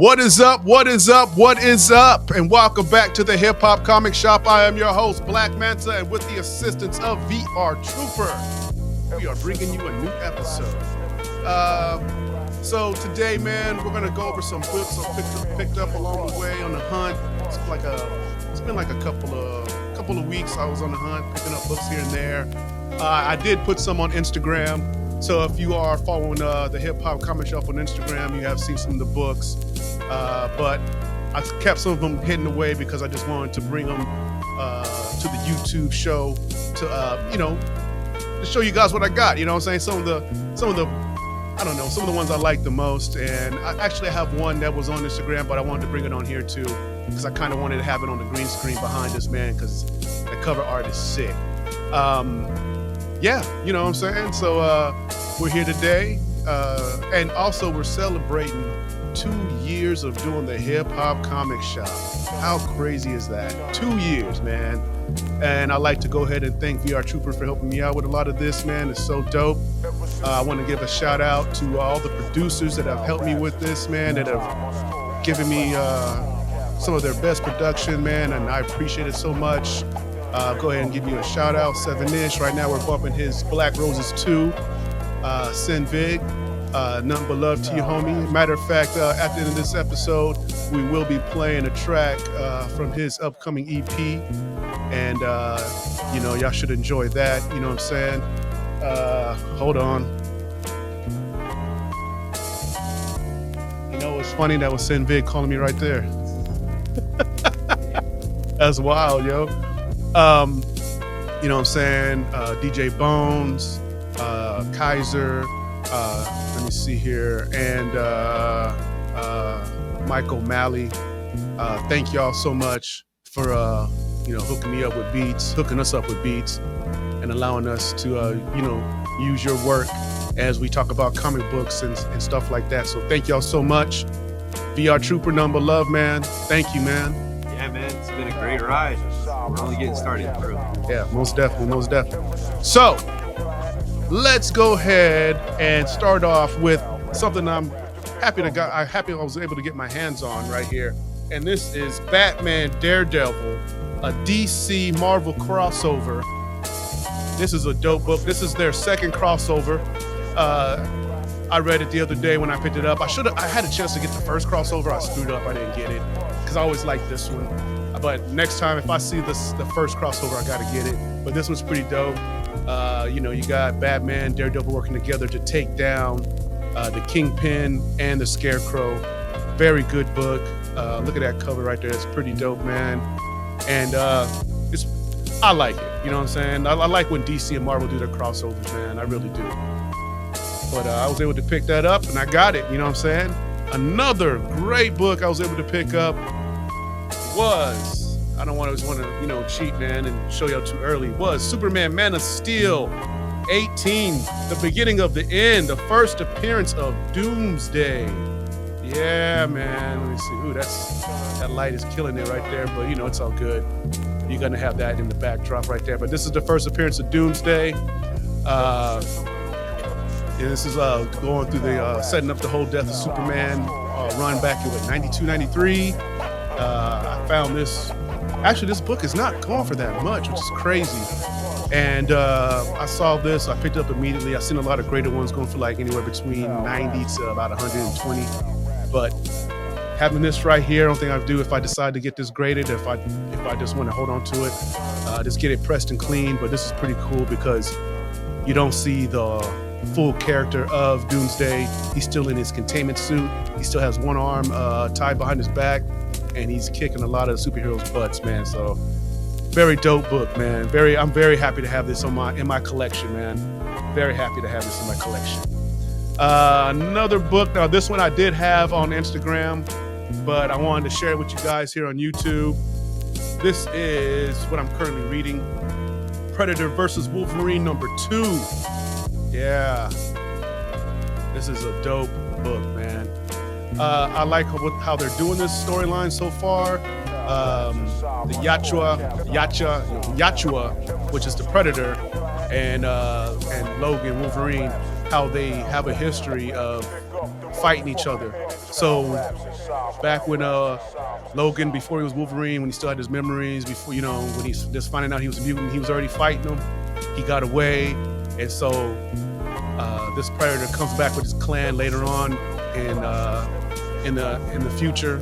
What is up? What is up? What is up? And welcome back to the Hip Hop Comic Shop. I am your host, Black Manta, and with the assistance of VR Trooper, we are bringing you a new episode. So today, man, we're gonna go over some books I picked up along the way on the hunt. It's been like a couple of weeks. I was on the hunt, picking up books here and there. I did put some on Instagram. So if you are following the Hip Hop Comic Shop on Instagram, you have seen some of the books. But I kept some of them hidden away because I just wanted to bring them to the YouTube show to show you guys what I got. You know what I'm saying? Some of the ones I like the most. And I actually have one that was on Instagram, but I wanted to bring it on here too because I kind of wanted to have it on the green screen behind us, man, because the cover art is sick. Yeah, you know what I'm saying? So we're here today, and also we're celebrating 2 years of doing the Hip Hop Comic Shop. How crazy is that? 2 years, man. And I'd like to go ahead and thank VR Trooper for helping me out with a lot of this, man. It's so dope. I want to give a shout out to all the producers that have helped me with this, man, that have given me some of their best production, man, and I appreciate it so much. Go ahead and give you a shout out, 7ish. Right now we're bumping his Black Roses 2, Sin Vig, Nothing But Love to You, homie. Matter of fact, at the end of this episode, we will be playing a track from his upcoming EP. And, y'all should enjoy that. You know what I'm saying? Hold on. You know, it's funny that was Sin Vig calling me right there. That's wild, yo. You know what I'm saying? DJ Bones, Kaiser, let me see here, and Mike O'Malley. Thank y'all so much for hooking us up with beats, and allowing us to use your work as we talk about comic books and stuff like that. So thank y'all so much. VR Trooper, Nothing But Love, man. Thank you, man. Yeah, man, it's been a great ride. We're only getting started, bro. Yeah, most definitely. So, let's go ahead and start off with something I'm happy I was able to get my hands on right here. And this is Batman Daredevil, a DC Marvel crossover. This is a dope book. This is their second crossover. I read it the other day when I picked it up. I had a chance to get the first crossover. I screwed up. I didn't get it because I always liked this one. But next time, if I see the first crossover, I got to get it. But this one's pretty dope. You got Batman, Daredevil working together to take down the Kingpin and the Scarecrow. Very good book. Look at that cover right there. It's pretty dope, man. And I like it. You know what I'm saying? I like when DC and Marvel do their crossovers, man. I really do. But I was able to pick that up, and I got it. You know what I'm saying? Another great book I was able to pick up was, I don't always want to, cheat, man, and show y'all too early, was Superman Man of Steel 18, the beginning of the end, the first appearance of Doomsday. Yeah, man. Let me see. Ooh, that light is killing it right there, but it's all good. You're going to have that in the backdrop right there. But this is the first appearance of Doomsday. This is going through the setting up the whole Death of Superman run back in 92, 93. I found this. Actually, this book is not going for that much, which is crazy. And I saw this. I picked it up immediately. I've seen a lot of greater ones going for like anywhere between 90 to about 120. But having this right here, I don't think I'd do if I decide to get this graded. If I just want to hold on to it, just get it pressed and clean. But this is pretty cool because you don't see the full character of Doomsday. He's still in his containment suit. He still has one arm tied behind his back, and he's kicking a lot of superheroes' butts, man. So very dope book, man. I'm very happy to have this in my collection, man. Very happy to have this in my collection. Another book. Now, this one I did have on Instagram, but I wanted to share it with you guys here on YouTube. This is what I'm currently reading. Predator vs. Wolverine #2. Yeah. This is a dope book, man. I like how they're doing this storyline so far. The Yachua, which is the Predator, and Logan Wolverine, how they have a history of fighting each other. So back when Logan, before he was Wolverine, when he still had his memories, before, you know, when he's just finding out he was a mutant, he was already fighting him. He got away, and so this Predator comes back with his clan later on in the future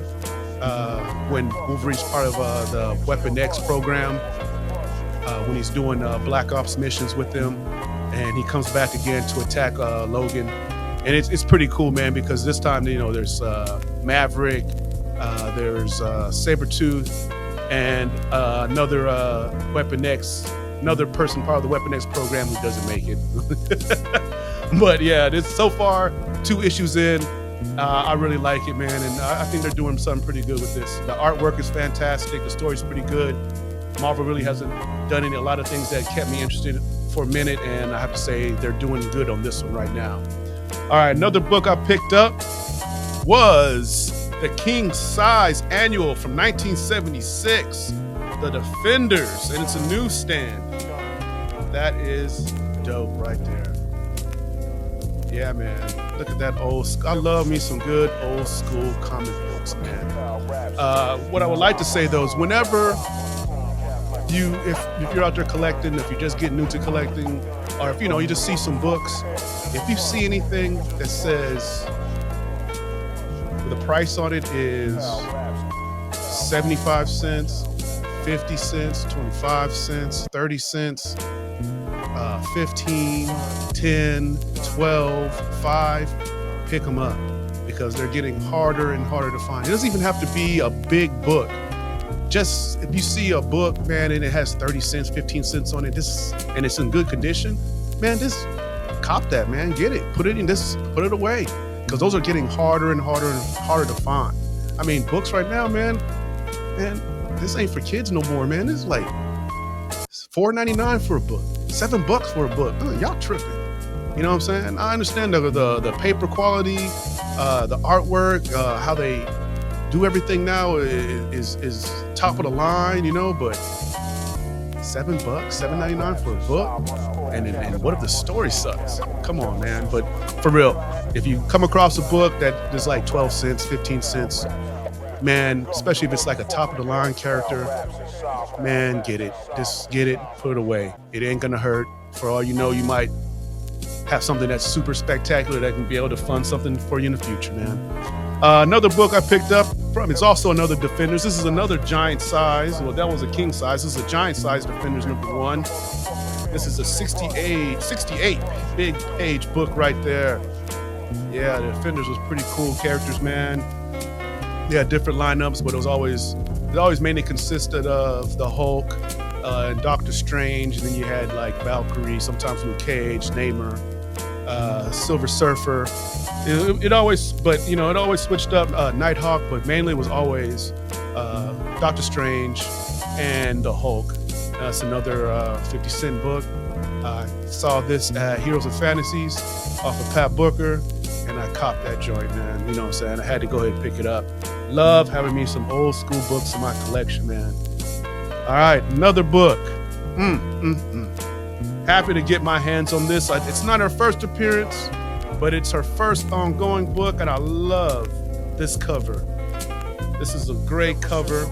when Wolverine's part of the Weapon X program, when he's doing Black Ops missions with them, and he comes back again to attack Logan. And it's pretty cool, man, because this time, you know, there's Maverick, there's Sabretooth, and another Weapon X, another person part of the Weapon X program who doesn't make it. But yeah, this so far 2 issues in, I really like it, man, and I think they're doing something pretty good with this. The artwork is fantastic, the story's pretty good. Marvel really hasn't done a lot of things that kept me interested for a minute, and I have to say they're doing good on this one right now. All right, another book I picked up was the King Size Annual from 1976, The Defenders, and it's a newsstand. That is dope right there. Yeah, man. Look at that I love me some good old school comic books, man. What I would like to say though is whenever if you're out there collecting, if you're just getting new to collecting, or if you just see some books, if you see anything that says the price on it is 75 cents, 50 cents, 25 cents, 30 cents, 15, 10, 12, 5, pick them up because they're getting harder and harder to find. It doesn't even have to be a big book. Just if you see a book, man, and it has 30 cents, 15 cents on it, and it's in good condition, man, just cop that, man. Get it. Put it away. Because those are getting harder and harder and harder to find. I mean, books right now, man, this ain't for kids no more, man. It's like $4.99 for a book, $7 for a book. Y'all tripping. You know what I'm saying? I understand the paper quality, the artwork, how they do everything now is top of the line, but $7, $7.99 for a book, and what if the story sucks? Come on, man. But for real, if you come across a book that is like 12 cents, 15 cents, man, especially if it's like a top of the line character, man, get it. Just get it, put it away. It ain't gonna hurt. For all you know, you might have something that's super spectacular that can be able to fund something for you in the future, man. Another book I picked up it's also another Defenders. This is another giant size. Well, that was a king size. This is a giant size Defenders #1. This is a 68 big page book right there. Yeah, the Defenders was pretty cool characters, man. They had different lineups, but it always mainly consisted of the Hulk and Doctor Strange, and then you had like Valkyrie, sometimes Luke Cage, Namor, Silver Surfer. It always switched up. Nighthawk, but mainly it was always Doctor Strange and the Hulk. That's another 50 cent book. I saw this at Heroes of Fantasies off of Pat Booker, and I copped that joint, man. You know what I'm saying? I had to go ahead and pick it up. Love having me some old school books in my collection, man. All right, another book. Happy to get my hands on this. It's not her first appearance, but it's her first ongoing book, and I love this cover. This is a great cover.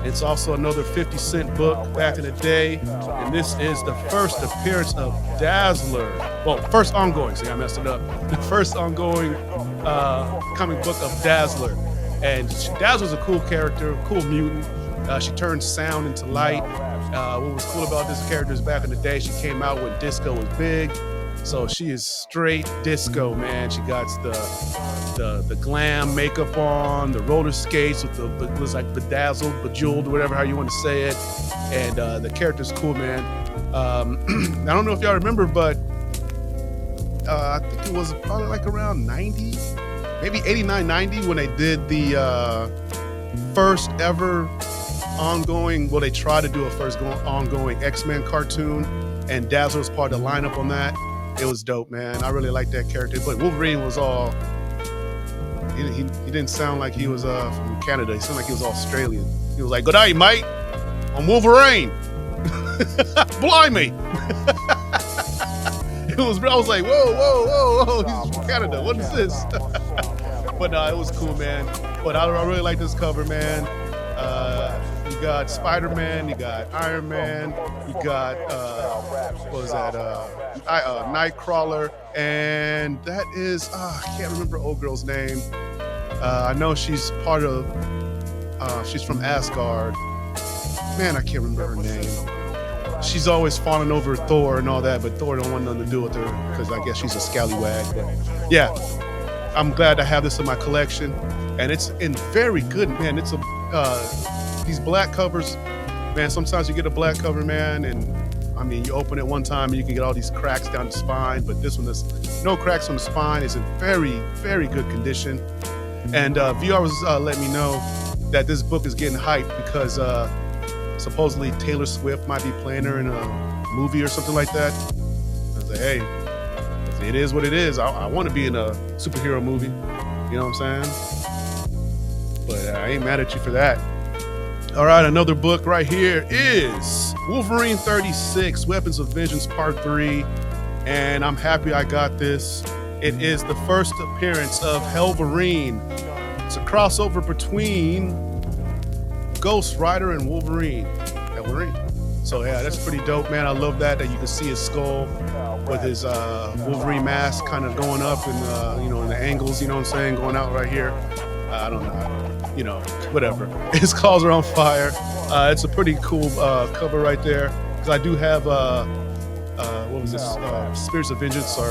It's also another 50 cent book back in the day, and this is the first appearance of Dazzler. Well, first ongoing, see, I messed it up. The first ongoing comic book of Dazzler. And Dazzler's a cool character, cool mutant. She turns sound into light. What was cool about this character is back in the day, she came out when disco was big. So she is straight disco, man. She got the glam makeup on, the roller skates with it was like bedazzled, bejeweled, whatever, how you want to say it. And the character's cool, man. I don't know if y'all remember, but I think it was probably like around 90, maybe 89, 90 when they did the first ever ongoing, they tried to do a first ongoing X-Men cartoon, and Dazzler was part of the lineup on that. It was dope, man. I really liked that character. But Wolverine was he didn't sound like he was from Canada. He sounded like he was Australian. He was like, "Good day, mate. I'm Wolverine." Blimey. It was. I was like, whoa, whoa, whoa, whoa. He's from Canada. What is this? But no, it was cool, man. But I really like this cover, man. You got Spider-Man, you got Iron Man, you got what was that? Nightcrawler, and that is I can't remember old girl's name. I know she's part of. She's from Asgard. Man, I can't remember her name. She's always fawning over Thor and all that, but Thor don't want nothing to do with her because I guess she's a scallywag. But yeah, I'm glad to have this in my collection, and it's in very good, man. It's these black covers, man. Sometimes you get a black cover, man, and I mean, you open it one time and you can get all these cracks down the spine, but this one, there's no cracks on the spine. It's in very, very good condition. And VR was letting me know that this book is getting hyped because supposedly Taylor Swift might be playing her in a movie or something like that. I was like, hey, it is what it is. I want to be in a superhero movie. You know what I'm saying? But I ain't mad at you for that. All right, another book right here is Wolverine 36, Weapons of Vengeance Part 3. And I'm happy I got this. It is the first appearance of Helverine. It's a crossover between Ghost Rider and Wolverine. So yeah, that's pretty dope, man. I love that you can see his skull with his Wolverine mask kind of going up and in the angles, you know what I'm saying, going out right here. I don't know, whatever. His claws are on fire. It's a pretty cool cover right there because I do have what was this? Spirits of Vengeance or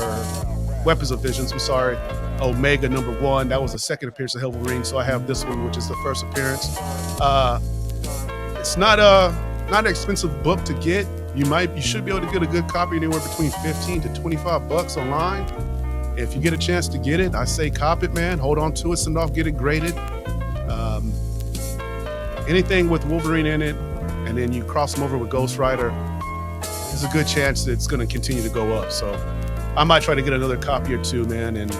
Weapons of Vengeance. I'm sorry. Omega #1. That was the second appearance of Wolverine. So I have this one, which is the first appearance. It's not an expensive book to get. You should be able to get a good copy anywhere between $15 to $25 online. If you get a chance to get it, I say cop it, man. Hold on to it, send off, get it graded. Anything with Wolverine in it, and then you cross them over with Ghost Rider, there's a good chance that it's going to continue to go up. So I might try to get another copy or two, man, and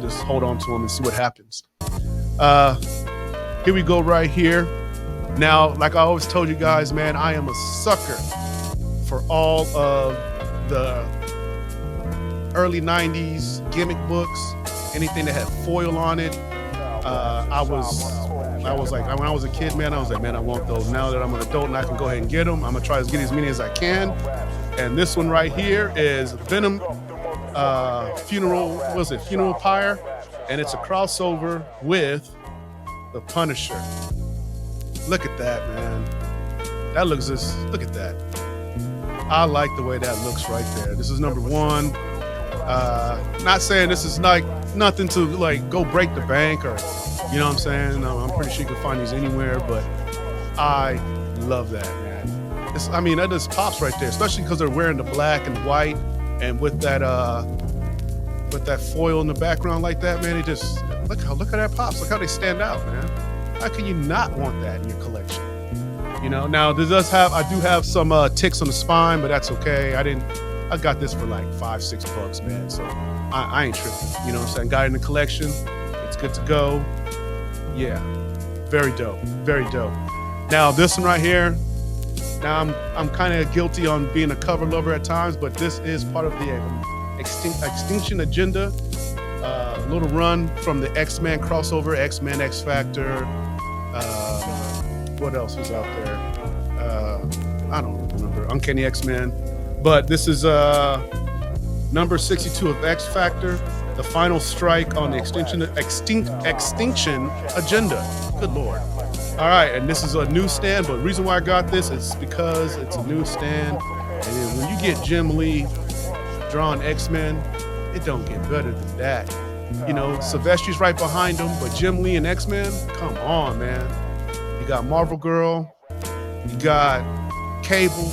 just hold on to them and see what happens. Here we go right here. Now, like I always told you guys, man, I am a sucker for all of the early 90s gimmick books, anything that had foil on it. I was like, when I was a kid, man, I was like, man, I want those. Now that I'm an adult and I can go ahead and get them, I'm gonna try to get as many as I can. And this one right here is Venom Funeral Pyre, and it's a crossover with the Punisher. Look at that, man. That looks look at that. I like the way that looks right there. This is #1. Not saying this is like nothing to like go break the bank or, you know what I'm saying? I'm pretty sure you can find these anywhere, but I love that, man. That just pops right there, especially because they're wearing the black and white, and with that foil in the background like that, man. It just look how that pops. Look how they stand out, man. How can you not want that in your collection? Now I do have some ticks on the spine, but that's okay. I got this for like $5-6, man. So I ain't tripping. You know what I'm saying? Got it in the collection. It's good to go. Yeah, very dope. Very dope. Now this one right here. Now I'm kind of guilty on being a cover lover at times, but this is part of the Extinction Agenda. Little run from the X-Men crossover, X-Men, X-Factor. What else was out there? I don't remember. Uncanny X-Men. But this is number 62 of X-Factor, the final strike on the Extinction Agenda. Good Lord. All right, and this is a newsstand, but the reason why I got this is because it's a newsstand. And then when you get Jim Lee drawing X-Men, it don't get better than that. Silvestri's right behind him, but Jim Lee and X-Men, come on, man. You got Marvel Girl, you got Cable,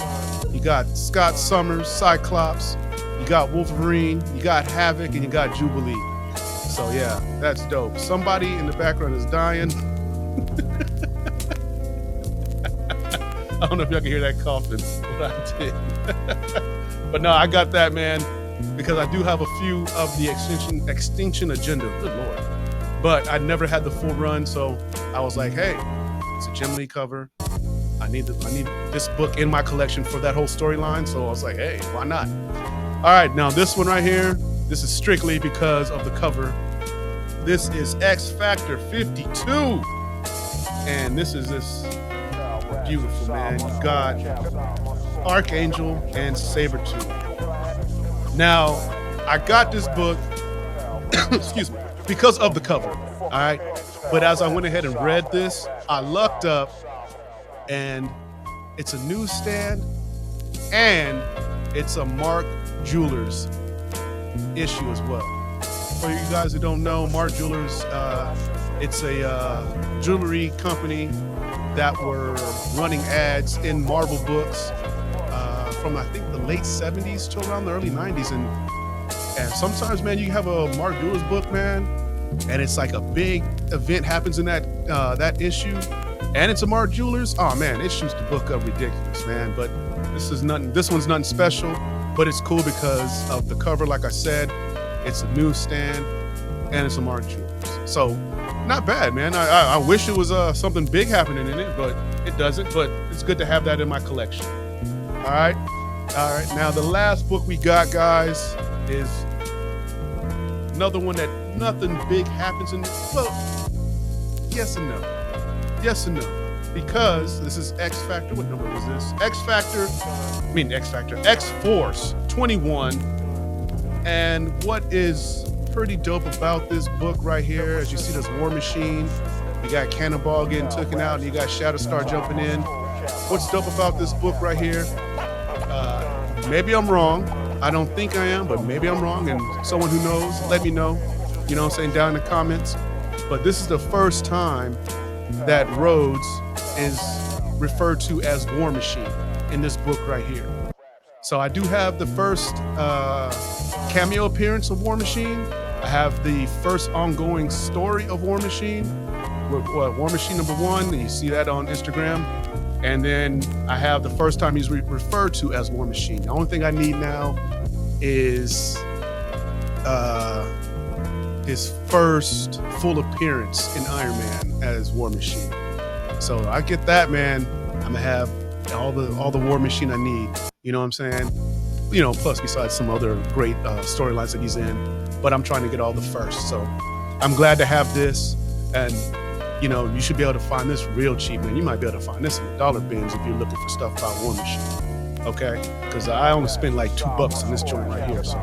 you got Scott Summers, Cyclops, you got Wolverine, you got Havoc, and you got Jubilee. So yeah, that's dope. Somebody in the background is dying. I don't know if y'all can hear that coughing, but I did. But no, I got that, man, because I do have a few of the Extinction Agenda. Good Lord. But I never had the full run, so I was like, hey, it's a Jim Lee cover. I need this book in my collection for that whole storyline. So I was like, hey, why not? All right, now this one right here, this is strictly because of the cover. This is X Factor 52. And this is this beautiful, man. You got Archangel and Sabretooth. Now, I got this book, excuse me, because of the cover, all right? But as I went ahead and read this, I lucked up, and it's a newsstand, and it's a Mark Jewelers issue as well. For you guys who don't know, Mark Jewelers, it's a jewelry company that were running ads in Marvel books from I think the late 70s to around the early 90s. And sometimes, man, you have a Mark Jewelers book, man, and it's like a big event happens in that issue, and it's a Mark Jewelers. Oh man, it shoots the book up ridiculous, man. But this one's nothing special, but it's cool because of the cover. Like I said, it's a newsstand and it's a Mark Jewelers. So not bad, man. I wish it was something big happening in it, but it doesn't. But it's good to have that in my collection. All right. Now the last book we got, guys, is another one that nothing big happens in. Well, yes and no. Yes and no. Because this is X Factor. What number was this? X-Force 21. And what is pretty dope about this book right here, as you see, there's War Machine. You got Cannonball getting taken out, and you got Shatterstar jumping in. What's dope about this book right here? Maybe I'm wrong. I don't think I am, but maybe I'm wrong. And someone who knows, let me know. You know what I'm saying, down in the comments. But this is the first time that Rhodes is referred to as War Machine in this book right here. So I do have the first cameo appearance of War Machine. I have the first ongoing story of War Machine, War Machine #1, and you see that on Instagram. And then I have the first time he's referred to as War Machine. The only thing I need now is his first full appearance in Iron Man as War Machine. So I get that, man. I'm gonna have all the War Machine I need. You know what I'm saying? You know, plus besides some other great storylines that he's in. But I'm trying to get all the first. So I'm glad to have this. And you know, you should be able to find this real cheap, man. You might be able to find this in the dollar bins if you're looking for stuff about War Machine. Okay? Because I only spent like $2 on this joint right here. So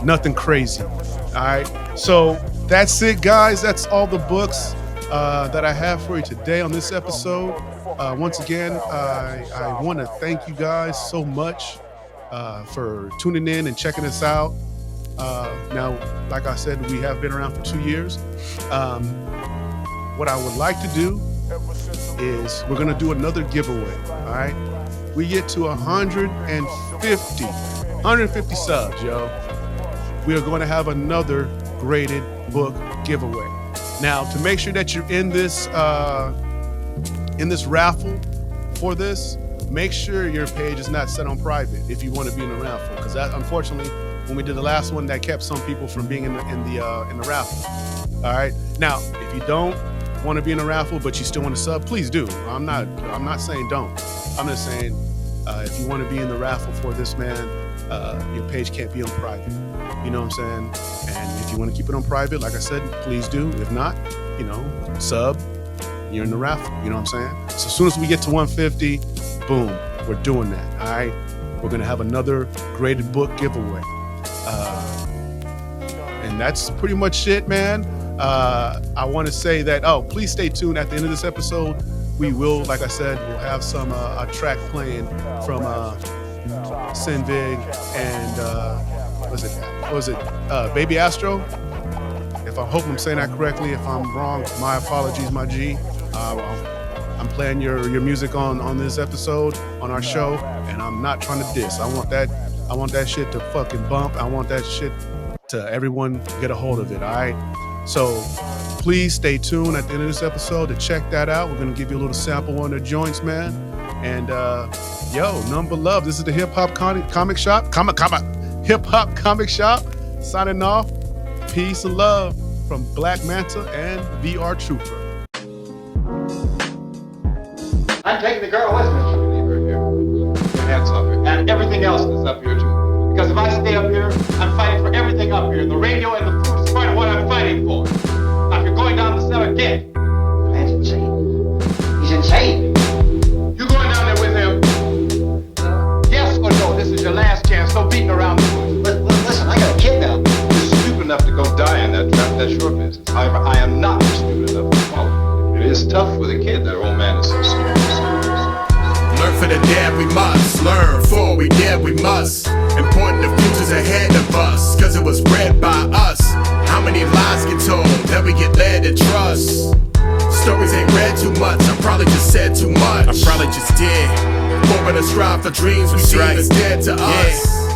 nothing crazy. All right. So that's it, guys. That's all the books that I have for you today on this episode. Once again, I want to thank you guys so much for tuning in and checking us out. Now, like I said, we have been around for 2 years. What I would like to do is we're going to do another giveaway. All right. We get to 150 subs, yo. We are going to have another graded book giveaway. Now, to make sure that you're in this raffle for this, make sure your page is not set on private if you want to be in the raffle, because that, unfortunately, when we did the last one, that kept some people from being in the raffle. All right. Now, if you don't want to be in the raffle but you still want to sub, please do. I'm not saying don't. I'm just saying if you want to be in the raffle for this, man, your page can't be on private. You know what I'm saying? And if you want to keep it on private, like I said, please do. If not, you know, sub, you're in the raffle. You know what I'm saying? So as soon as we get to 150, boom, we're doing that. All right. We're going to have another graded book giveaway. And that's pretty much it, man. I want to say that, please stay tuned at the end of this episode. We will, like I said, we'll have some a track playing from Sinvig and what was it Baby Astro. If I hope I'm saying that correctly. If I'm wrong, my apologies, my G. I'm playing your music on this episode on our show, and I'm not trying to diss. I want that shit to fucking bump. I want that shit to everyone get a hold of it. All right. So please stay tuned at the end of this episode to check that out. We're going to give you a little sample on the joints, man. And none but love. This is the Hip Hop Comic Shop. Hip Hop Comic Shop. Signing off. Peace and love from Black Manta and VR Trooper. I'm taking the girl with me. Leave her here. And that's up here. And everything else is up here too. Because if I stay up here, I'm fighting for everything up here. The radio and the food is part of what I'm fighting for. Now, if you're going down the cellar, get. That's insane. He's insane. You going down there with him? Yes or no? This is your last chance. No beating around the bush. But listen, I got a kid now. You're stupid enough to go die in that trap. That's your business. However, I am not stupid enough to follow. It is tough with a kid. That old man is so serious. Learn for the dead we must, learn for we dead we must. Important the future's ahead of us, cause it was bred by us. How many lies get told that we get led to trust? Stories ain't read too much, I probably just said too much. I probably just did. Hoping to strive for dreams we deem as dead to us.